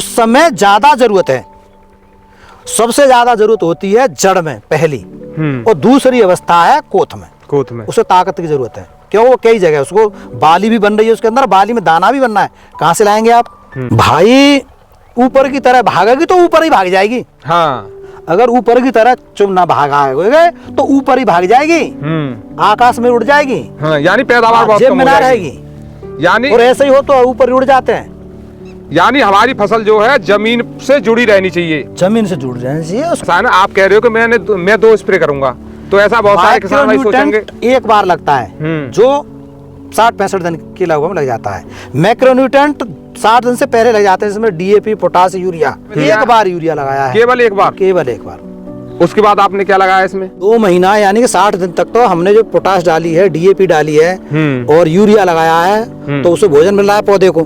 उस समय ज्यादा जरूरत है, सबसे ज्यादा जरूरत होती है जड़ में पहली, और दूसरी अवस्था है कोथ में उसे ताकत की जरूरत है। क्यों? वो कई जगह उसको बाली भी बन रही है, उसके अंदर बाली में दाना भी बनना है। कहाँ से लाएंगे आप? भाई ऊपर की तरह भागेगी तो ऊपर ही भाग जाएगी। हाँ, अगर ऊपर की तरह चुम ना भागोगे तो ऊपर ही भाग जाएगी, आकाश में उड़ जाएगी। हाँ, यानी पैदावार बहुत कम हो ना जाएगी। रहेगी। यानी और ऐसे ही हो तो ऊपर ही उड़ जाते हैं। यानी हमारी फसल जो है जमीन से जुड़ी रहनी चाहिए, जमीन से जुड़ रहनी चाहिए। आप कह रहे हो कि मैं 2 स्प्रे करूंगा, तो ऐसा बहुत सारे किसान भाई सोचेंगे एक बार लगता है जो 60-65 दिन के लगभग में लग जाता है। मैक्रोन्यूट्रेंट 60 दिन से पहले लग जाते हैं, इसमें डीएपी, पोटास, यूरिया। एक बार यूरिया लगाया है, केवल एक बार। उसके बाद आपने क्या लगाया इसमें? 2 महीना यानी कि 60 दिन तक तो हमने जो पोटास डाली है, डीएपी डाली है और यूरिया लगाया है, तो उसे भोजन मिल रहा है पौधे को।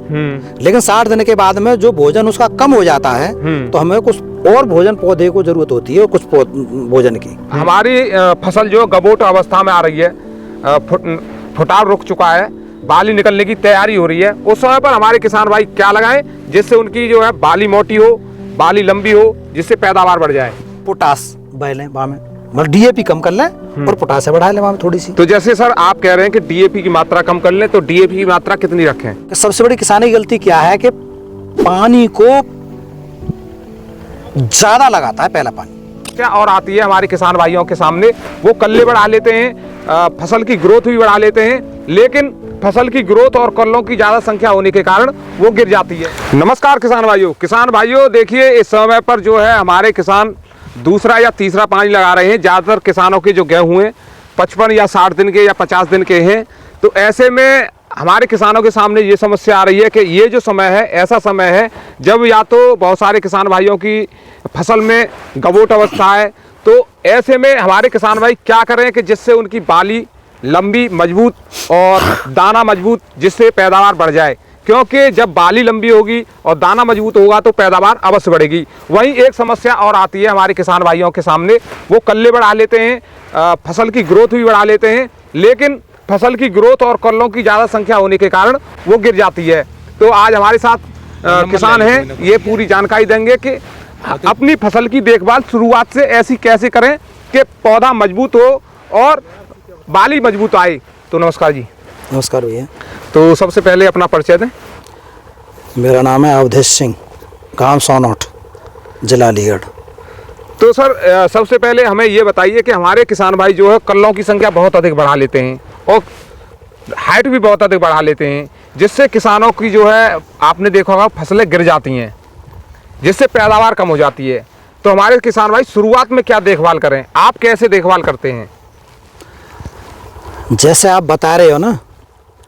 लेकिन 60 दिन के बाद में जो भोजन उसका कम हो जाता है, तो हमें कुछ और भोजन पौधे को जरूरत होती है, कुछ भोजन की। हमारी फसल जो गबोट अवस्था में आ रही है, फुटाव रुक चुका है, बाली निकलने की तैयारी हो रही है, उस समय पर हमारे किसान भाई क्या लगाएं जिससे उनकी जो है बाली मोटी हो, बाली लंबी हो, जिससे पैदावार बढ़ जाए? पोटास बहले में, मतलब डीएपी कम कर लें और पोटास बढ़ा लें वहाँ थोड़ी सी। तो जैसे सर आप कह रहे हैं कि डीएपी की मात्रा कम कर लें, तो डीएपी की मात्रा कितनी रखें? सबसे बड़ी किसानी की गलती क्या है कि पानी को ज्यादा लगाता है, पहला पानी। क्या और आती है हमारे किसान भाइयों के सामने, वो कल्ले बढ़ा लेते हैं, फसल की ग्रोथ भी बढ़ा लेते हैं, लेकिन फसल की ग्रोथ और कल्लों की ज्यादा संख्या होने के कारण वो गिर जाती है। नमस्कार किसान भाइयों, देखिए इस समय पर जो है हमारे किसान दूसरा या तीसरा पानी लगा रहे हैं। ज्यादातर किसानों के जो गेहूं हैं 55 या 60 दिन के या 50 दिन के हैं। तो ऐसे में हमारे किसानों के सामने ये समस्या आ रही है कि ये जो समय है ऐसा समय है जब या तो बहुत सारे किसान भाइयों की फसल में गबोट अवस्था है, तो ऐसे में हमारे किसान भाई क्या करें कि जिससे उनकी बाली लंबी मजबूत और दाना मजबूत, जिससे पैदावार बढ़ जाए। क्योंकि जब बाली लंबी होगी और दाना मजबूत होगा तो पैदावार अवश्य बढ़ेगी। वहीं एक समस्या और आती है हमारे किसान भाइयों के सामने, वो कल्ले बढ़ा लेते हैं, फसल की ग्रोथ भी बढ़ा लेते हैं, लेकिन फसल की ग्रोथ और कल्लों की ज़्यादा संख्या होने के कारण वो गिर जाती है। तो आज हमारे साथ किसान हैं, ये पूरी जानकारी देंगे कि अपनी फसल की देखभाल शुरुआत से ऐसी कैसे करें कि पौधा मजबूत हो और बाली मजबूत आए। तो नमस्कार जी। नमस्कार भैया। तो सबसे पहले अपना परिचय दें। मेरा नाम है अवधेश सिंह, गांव सोनौठ, जिला अलीगढ़। तो सर सबसे पहले हमें ये बताइए कि हमारे किसान भाई जो है कल्लों की संख्या बहुत अधिक बढ़ा लेते हैं और हाइट भी बहुत अधिक बढ़ा लेते हैं, जिससे किसानों की जो है आपने देखा होगा फसलें गिर जाती हैं, जिससे पैदावार कम हो जाती है। तो हमारे किसान भाई शुरुआत में क्या देखभाल करें, आप कैसे देखभाल करते हैं? जैसे आप बता रहे हो ना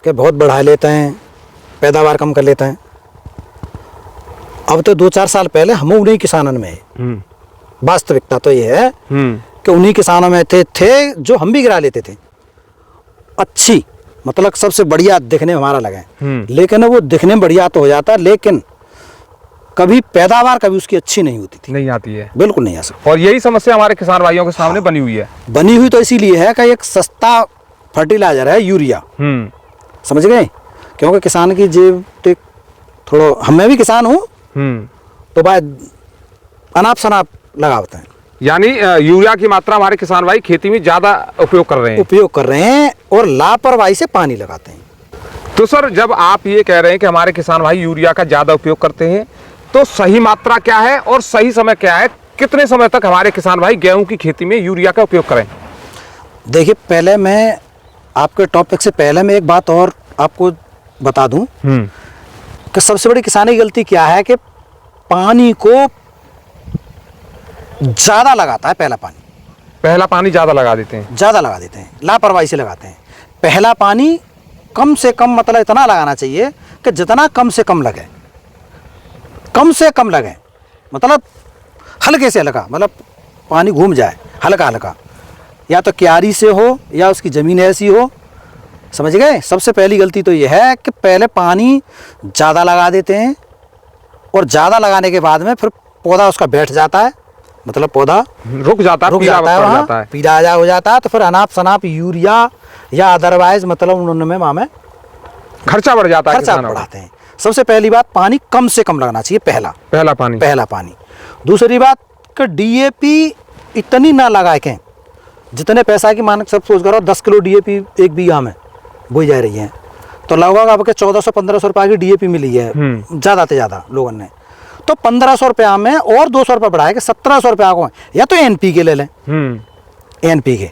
कि बहुत बढ़ा लेते हैं, पैदावार कम कर लेते हैं। अब तो 2-4 साल पहले हम उन्हीं किसानों में है, वास्तविकता तो ये है कि उन्हीं किसानों में थे जो हम भी गिरा लेते थे। अच्छी मतलब सबसे बढ़िया दिखने में हमारा लगे, लेकिन वो दिखने में बढ़िया तो हो जाता, लेकिन कभी पैदावार कभी उसकी अच्छी नहीं होती थी, नहीं आती है, बिल्कुल नहीं आ सकती। और यही समस्या हमारे किसान भाइयों के सामने बनी हुई है। बनी हुई तो इसीलिए है कि एक सस्ता फर्टिलाइजर है यूरिया, समझ गए? क्योंकि किसान की जेब थोड़ा, मैं भी किसान हूँ, तो भाई अनाप शनाप लगाते हैं। यानी यूरिया की मात्रा हमारे किसान भाई खेती में ज्यादा उपयोग कर रहे हैं और लापरवाही से पानी लगाते हैं। तो सर जब आप ये कह रहे हैं कि हमारे किसान भाई यूरिया का ज्यादा उपयोग करते हैं, तो सही मात्रा क्या है और सही समय क्या है? कितने समय तक हमारे किसान भाई गेहूं की खेती में यूरिया का उपयोग करें? देखिए, पहले मैं आपके टॉपिक से पहले मैं एक बात और आपको बता दूं कि सबसे बड़ी किसानी की गलती क्या है कि पानी को ज्यादा लगाता है। पहला पानी ज्यादा लगा देते हैं, लापरवाही से लगाते हैं। पहला पानी कम से कम, मतलब इतना लगाना चाहिए कि जितना कम से कम लगे, मतलब हल्के से हल्का, मतलब पानी घूम जाए हल्का हल्का, या तो क्यारी से हो या उसकी ज़मीन ऐसी हो, समझ गए? सबसे पहली गलती तो ये है कि पहले पानी ज़्यादा लगा देते हैं और ज़्यादा लगाने के बाद में फिर पौधा उसका बैठ जाता है, मतलब पौधा रुक जाता है, पीला हो जाता है। तो फिर अनाप शनाप यूरिया या अदरवाइज मतलब उन्होंने में खर्चा बढ़ जाता है, खर्चा बढ़ाते हैं। सबसे पहली बात, पानी कम से कम लगना चाहिए, पहला पानी। दूसरी बात कि डीएपी इतनी ना लगाए के जितने पैसा की मानक सब सोच करो 10 किलो डीएपी 1 बीघा में बोई जा रही है, तो लगभग आपके 1400-1500 रुपये की डीएपी मिली है ज़्यादा से ज़्यादा लोगों ने। तो 1500 रुपया में और 200 रुपये बढ़ाए के 1700 रुपया को या तो एनपीके ले लें, एनपीके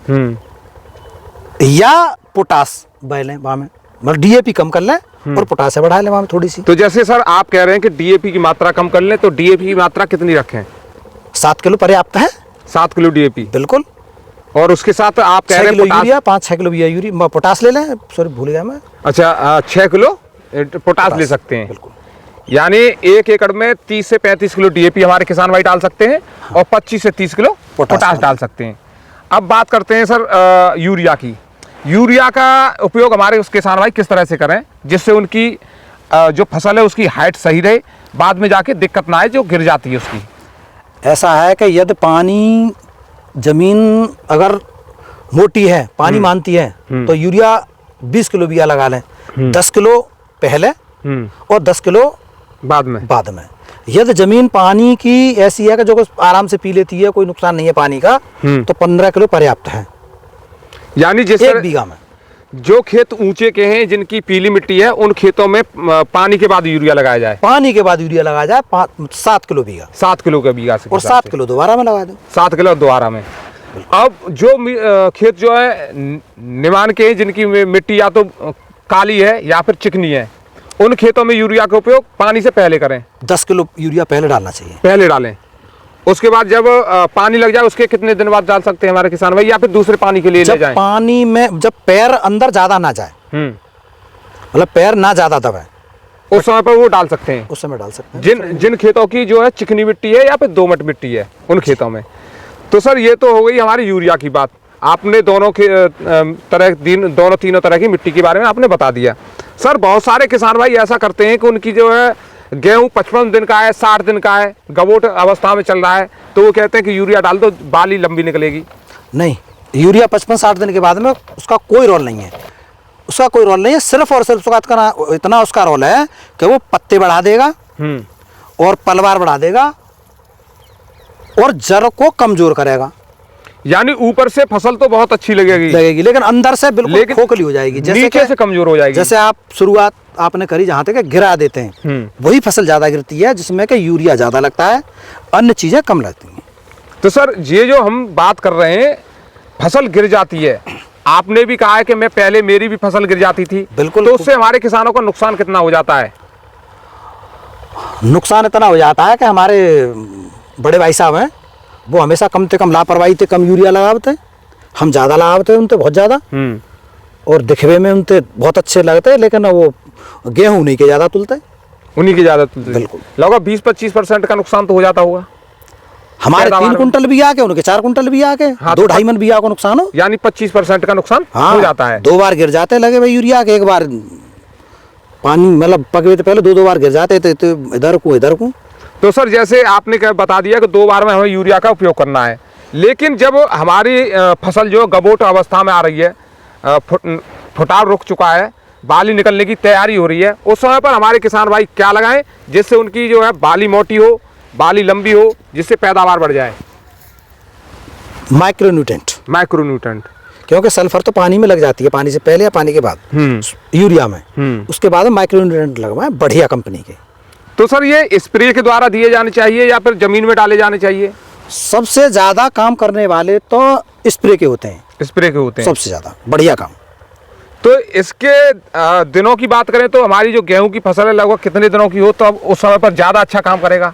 या पोटास बह लें वहाँ में, मतलब डीएपी कम कर लें और पोटास बढ़ा लें वहाँ में थोड़ी सी। तो जैसे सर आप कह रहे हैं कि डीएपी की मात्रा कम कर लें, तो डीएपी की मात्रा कितनी रखें? 7 किलो पर्याप्त है। 7 किलो डीएपी बिल्कुल। और उसके साथ आप कह रहे हैं यूरिया 5-6 किलो यूरिया पोटास ले लें, सॉरी भूल गया मैं। अच्छा 6 किलो पोटास ले सकते हैं। बिल्कुल। यानी 1 एकड़ में 30 से 35 किलो डीएपी हमारे किसान भाई डाल सकते हैं और 25 से 30 किलो पोटास डाल सकते हैं। अब बात करते हैं सर यूरिया की। यूरिया का उपयोग हमारे उस किसान भाई किस तरह से करें जिससे उनकी जो फसल है उसकी हाइट सही रहे, बाद में जाके दिक्कत ना आए जो गिर जाती है उसकी। ऐसा है कि यदि पानी जमीन अगर मोटी है, पानी मानती है, तो यूरिया 20 किलो बिया लगा लें, 10 किलो पहले और 10 किलो बाद में। यदि जमीन पानी की ऐसी है कि जो आराम से पी लेती है, कोई नुकसान नहीं है पानी का, तो 15 किलो पर्याप्त है। यानी जिस 1 बीघा में। जो खेत ऊंचे के हैं जिनकी पीली मिट्टी है उन खेतों में पानी के बाद यूरिया लगाया जाए। पानी के बाद यूरिया लगाया जाए 7 किलो बीघा। 7 किलो का बीघा से और 7 किलो दोबारा में लगा दें। 7 किलो दोबारा में। अब जो खेत जो है निमान के हैं जिनकी मिट्टी या तो काली है या फिर चिकनी है, उन खेतों में यूरिया का उपयोग पानी से पहले करें। 10 किलो यूरिया पहले डालना चाहिए। पहले डालें, उसके बाद जब पानी लग जाए उसके कितने दिन बाद डाल सकते हैं हमारे किसान भाई, या फिर दूसरे पानी के लिए ले जाएं? पानी में जब पैर अंदर ज्यादा ना जाए, मतलब पैर ना ज्यादा दबाए, उस समय पर वो डाल सकते हैं। उस समय डाल सकते हैं। जिन खेतों की जो है चिकनी मिट्टी है या फिर दोमट मिट्टी है उन खेतों में। तो सर ये तो हो गई हमारी यूरिया की बात। आपने दोनों तीनों तरह की मिट्टी के बारे में आपने बता दिया। सर बहुत सारे किसान भाई ऐसा करते हैं कि उनकी जो है गेहूं 55 दिन का है, 60 दिन का है, गबोट अवस्था में चल रहा है, तो वो कहते हैं कि यूरिया डाल दो बाली लंबी निकलेगी। नहीं, यूरिया 55-60 दिन के बाद में उसका कोई रोल नहीं है। उसका कोई रोल नहीं है, सिर्फ और सिर्फ उसका इतना उसका रोल है कि वो पत्ते बढ़ा देगा और पलवार बढ़ा देगा और जड़ को कमजोर करेगा। यानी ऊपर से फसल तो बहुत अच्छी लगेगी लेकिन अंदर से बिल्कुल खोखली हो जाएगी, नीचे से कमजोर हो जाएगी। जैसे आप शुरुआत आपने करी जहाँ तक गिरा देते हैं, वही फसल ज्यादा गिरती है जिसमें कि यूरिया ज्यादा लगता है, अन्य चीजें कम लगती हैं। तो सर ये जो हम बात कर रहे हैं फसल गिर जाती है, आपने भी कहा है कि मैं पहले मेरी भी फसल गिर जाती थी। बिल्कुल। तो उससे हमारे किसानों का नुकसान कितना हो जाता है? नुकसान इतना हो जाता है कि हमारे बड़े भाई साहब हैं, वो हमेशा कम से कम लापरवाही थे, कम यूरिया लगाते, हम ज़्यादा लगाते उनते बहुत ज़्यादा, और दिखवे में उनते बहुत अच्छे लगते, लेकिन वो गेहूं उन्हीं के ज़्यादा तुलते। बिल्कुल। लगभग 20-25% का नुकसान तो हो जाता होगा। हमारे 3 कुंटल भी आके, उनके 4 कुंटल भी आके, 2-2.5 मन भी आके नुकसान हो, यानी 25% का नुकसान हो जाता है। 2 बार गिर जाते लगे भाई यूरिया के, एक बार पानी मतलब पकवे तो पहले 2 बार गिर जाते थे, तो इधर को। तो सर जैसे आपने बता दिया कि 2 बार में हमें यूरिया का उपयोग करना है, लेकिन जब हमारी फसल जो गबोट अवस्था में आ रही है, फुटाव रुक चुका है, बाली निकलने की तैयारी हो रही है, उस समय पर हमारे किसान भाई क्या लगाएं जिससे उनकी जो है बाली मोटी हो, बाली लंबी हो, जिससे पैदावार बढ़ जाए? माइक्रोन्यूट्रेंट, क्योंकि सल्फर तो पानी में लग जाती है, पानी से पहले या पानी के बाद यूरिया में, उसके बाद माइक्रोन्यूट्रेंट लगवाएं बढ़िया कंपनी के। तो सर ये स्प्रे के द्वारा दिए जाने चाहिए या फिर जमीन में डाले जाने चाहिए? सबसे ज्यादा काम करने वाले तो स्प्रे के होते हैं। सबसे ज्यादा बढ़िया काम। तो इसके दिनों की बात करें तो हमारी जो गेहूं की फसल है लगभग कितने दिनों की हो तो अब उस समय पर ज्यादा अच्छा काम करेगा?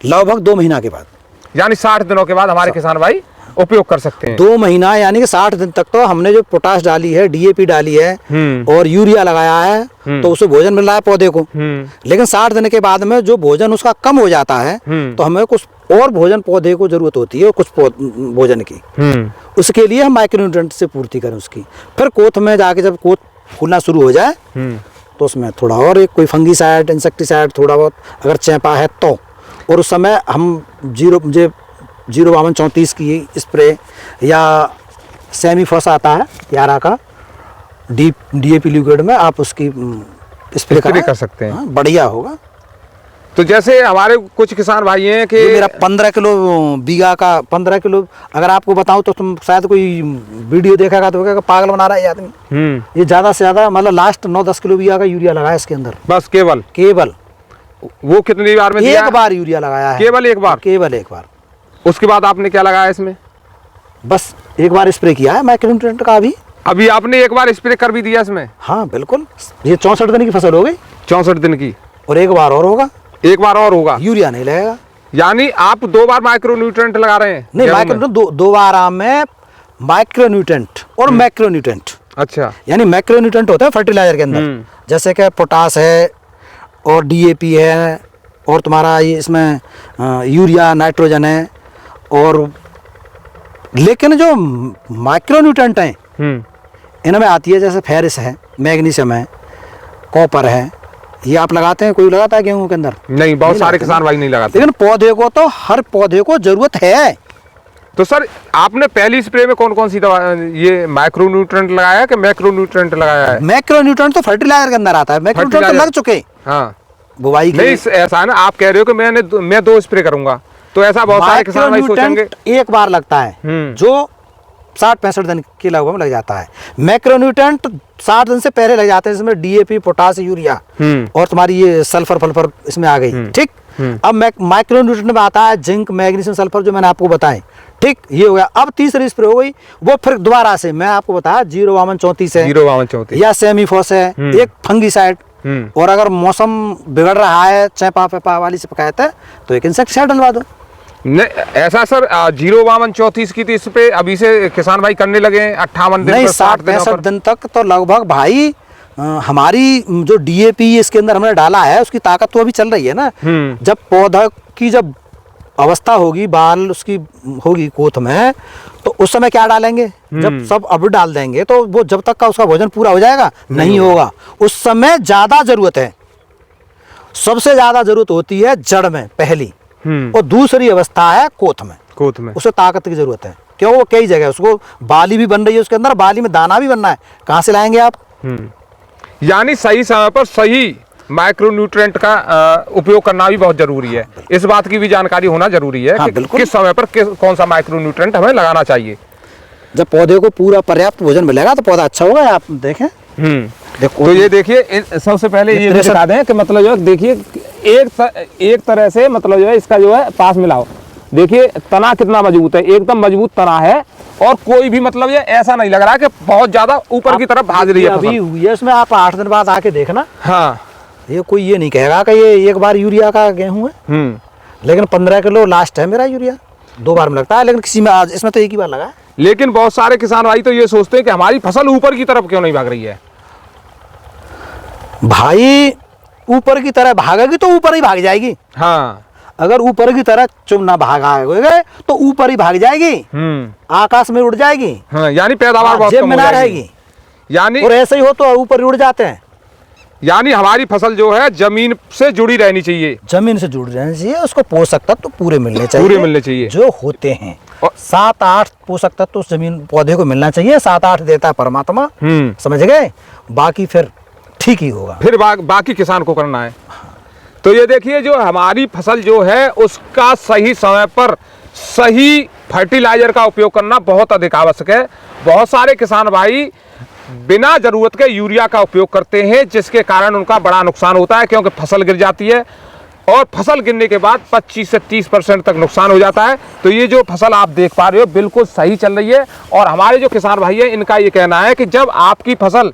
लगभग 2 महीना के बाद, यानी 60 दिनों के बाद हमारे किसान भाई उपयोग कर सकते हैं। 2 महीना यानी कि 60 दिन तक तो हमने जो पोटाश डाली है, डीएपी डाली है और यूरिया लगाया है, तो उसे भोजन मिल रहा है पौधे को। लेकिन 60 दिन के बाद में जो भोजन उसका कम हो जाता है, तो हमें कुछ और भोजन पौधे को जरूरत होती है, कुछ भोजन की। उसके लिए हम माइक्रोन्यूट्रेंट से पूर्ति करें उसकी। फिर कोथ में जाके जब कोथ फूलना शुरू हो जाए, तो उसमें थोड़ा और एक कोई फंगीसाइड, इंसेक्टिसाइड थोड़ा बहुत अगर चैपा है तो, और उस समय हम 05234 की स्प्रे या सेमी फॉस आता है 11 का डीएपी लिक्विड में, आप उसकी स्प्रे कर सकते हैं। बढ़िया होगा। तो जैसे हमारे कुछ किसान भाई हैं कि मेरा 15 किलो बीघा का 15 किलो, अगर आपको बताऊं तो तुम शायद कोई वीडियो देखेगा तो कहेगा पागल बना रहा है ये आदमी। ये ज्यादा से ज्यादा मतलब लास्ट 9-10 किलो बीघा का यूरिया लगाया इसके अंदर, बस केवल वो कितनी बार में दिया? एक बार यूरिया लगाया है, केवल एक बार। उसके बाद आपने क्या लगाया इसमें? बस एक बार स्प्रे किया है माइक्रोन्यूट्रिएंट का। अभी आपने एक बार स्प्रे कर भी दिया इसमें? हाँ बिल्कुल। ये 64 दिन की फसल हो गई, 64 दिन की, और एक बार और होगा। यूरिया नहीं लगेगा। यानी आप 2 बार माइक्रोन्यूट्रिएंट लगा रहे हैं? नहीं, माइक्रोन्यूट्रिएंट दो बार आम में माइक्रोन्यूट्रिएंट और मैक्रोन्यूट्रिएंट। अच्छा। यानी मैक्रोन्यूट्रिएंट होता है फर्टिलाइजर के अंदर, जैसे कि पोटास है और डीएपी है और तुम्हारा ये इसमें यूरिया, नाइट्रोजन है। और लेकिन जो माइक्रोन्यूट्रिएंट हैं इनमें आती है जैसे फेरिस है, मैग्नीशियम है, कॉपर है। ये आप लगाते हैं? कोई लगाता है गेहूं के अंदर? नहीं, बहुत सारे किसान भाई नहीं लगाते। लेकिन पौधे को तो हर पौधे को जरूरत है। तो सर आपने पहली स्प्रे में कौन कौन सी दवा, ये माइक्रोन्यूट्रिएंट लगाया है कि मैक्रोन्यूट्रिएंट लगाया है? मैक्रोन्यूट्रिएंट तो फर्टिलाइजर के अंदर आता है, मैक्रोन्यूट्रिएंट तो लग चुके। हाँ, बुवाई नहीं ऐसा है ना, आप कह रहे हो कि मैं 2 स्प्रे करूंगा, तो ऐसा बहुत सारे किसान भाई सोचेंगे। एक बार लगता है जो 60-65 दिन के लगभग लग जाता है। मैक्रोन्यूट्रिएंट 60 दिन से पहले लग जाते हैं, इसमें डीएपी, पोटास, यूरिया और तुम्हारी ये सल्फर इसमें आ गई। ठीक। अब माइक्रोन्यूट्रिएंट में आता है जिंक, मैग्नीशियम, सल्फर, जो मैंने आपको बताए। ठीक, ये हो गया। अब तीसरी स्प्रे हो गई, वो फिर दोबारा से मैं आपको बताया 05234 है, 05234 या सेमीफॉस है, एक फंगीसाइड। और अगर मौसम बिगड़ रहा है, चैपा वाली शिकायत है, तो एक इंसेक्टिसाइड डलवा दो। नहीं ऐसा सर 05234 की, तो इस पे अभी से किसान भाई करने लगे 58 दिन, 60-65 दिन तक तो लगभग भाई हमारी जो डीएपी इसके अंदर हमने डाला है उसकी ताकत तो अभी चल रही है ना। जब पौधा की जब अवस्था होगी, बाल उसकी होगी कोथ में, तो उस समय क्या डालेंगे? जब सब अब डाल देंगे तो वो जब तक का उसका भोजन पूरा हो जाएगा नहीं होगा। उस समय ज्यादा जरूरत है, सबसे ज्यादा जरूरत होती है जड़ में पहली, और दूसरी अवस्था है कोथ में। उसे ताकत की जरूरत है। क्यों? वो कई जगह उसको बाली भी बन रही है, उसके अंदर बाली में दाना भी बनना है। कहाँ से लाएंगे आप? यानी सही समय पर सही माइक्रोन्यूट्रिएंट का उपयोग करना भी बहुत जरूरी है। इस बात की भी जानकारी होना जरूरी है कि किस समय पर कौन सा माइक्रोन्यूट्रिएंट हमें लगाना चाहिए। जब पौधे को पूरा पर्याप्त भोजन मिलेगा तो पौधा अच्छा होगा। आप देखें। देखो, तो ये देखिए, सबसे पहले ये बता दें कि मतलब जो है, देखिए एक तरह से मतलब जो है इसका जो है पास मिलाओ, देखिए तना कितना मजबूत है, एकदम मजबूत तना है। और कोई भी मतलब ये ऐसा नहीं लग रहा कि बहुत ज्यादा ऊपर की तरफ भाग रही है। अभी हुई है इसमें, आप 8 दिन बाद आके देखना। हाँ, ये कोई ये नहीं कहेगा कि ये एक बार यूरिया का गेहूं है। लेकिन 15 किलो लास्ट है मेरा यूरिया। 2 बार में लगता है, लेकिन किसी में आज इसमें तो एक ही बार लगा है। लेकिन बहुत सारे किसान भाई तो ये सोचते हैं कि हमारी फसल ऊपर की तरफ क्यों नहीं भाग रही है। भाई ऊपर की तरह भागेगी तो ऊपर ही भाग जाएगी। हाँ, अगर ऊपर की तरह चुमना भागोगे तो ऊपर ही भाग जाएगी, आकाश में उड़ जाएगी। हाँ, यानी पैदावार बहुत कम हो रहेगी। यानी और ऐसे ही हो तो ऊपर ही उड़ जाते हैं। यानी हमारी फसल जो है जमीन से जुड़ी रहनी चाहिए, जमीन से जुड़ी रहनी चाहिए। उसको पोषक तत्व तो पूरे मिलने चाहिए, जो होते हैं। 7-8 पोषक तत्व उस जमीन पौधे को मिलना चाहिए। 7-8 देता है परमात्मा, समझ गए। बाकी फिर ठीक ही होगा, फिर बाकी किसान को करना है। तो ये देखिए, जो हमारी फसल जो है उसका सही समय पर सही फर्टिलाइजर का उपयोग करना बहुत अधिक आवश्यक है। बहुत सारे किसान भाई बिना जरूरत के यूरिया का उपयोग करते हैं, जिसके कारण उनका बड़ा नुकसान होता है, क्योंकि फसल गिर जाती है और फसल गिरने के बाद 25 से 30% तक नुकसान हो जाता है। तो ये जो फसल आप देख पा रहे हो बिल्कुल सही चल रही है। और हमारे जो किसान भाई हैं इनका ये कहना है कि जब आपकी फसल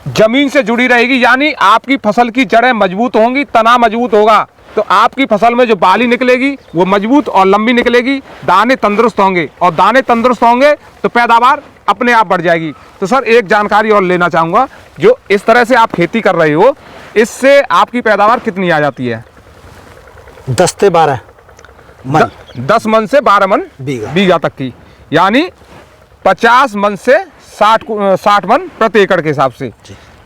जमीन से जुड़ी रहेगी, यानी आपकी फसल की जड़ें मजबूत होंगी, तना मजबूत होगा, तो आपकी फसल में जो बाली निकलेगी वो मजबूत और लंबी निकलेगी, दाने तंदुरुस्त होंगे, और दाने तंदुरुस्त होंगे तो पैदावार अपने आप बढ़ जाएगी। तो सर एक जानकारी और लेना चाहूँगा, जो इस तरह से आप खेती कर रहे हो, इससे आपकी पैदावार कितनी आ जाती है? 10 से 12 मन, 10 मन से 12 मन बीघा तक की, यानी 50 मन से 60 मन प्रति एकड़ के हिसाब से।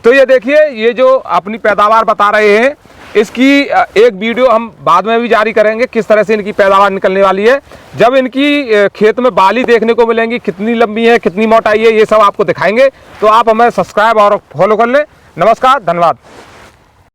तो ये देखिए, ये जो अपनी पैदावार बता रहे हैं, इसकी एक वीडियो हम बाद में भी जारी करेंगे, किस तरह से इनकी पैदावार निकलने वाली है। जब इनकी खेत में बाली देखने को मिलेंगी, कितनी लंबी है, कितनी मोटाई है, ये सब आपको दिखाएंगे। तो आप हमें सब्सक्राइब और फॉलो कर लें। नमस्कार, धन्यवाद।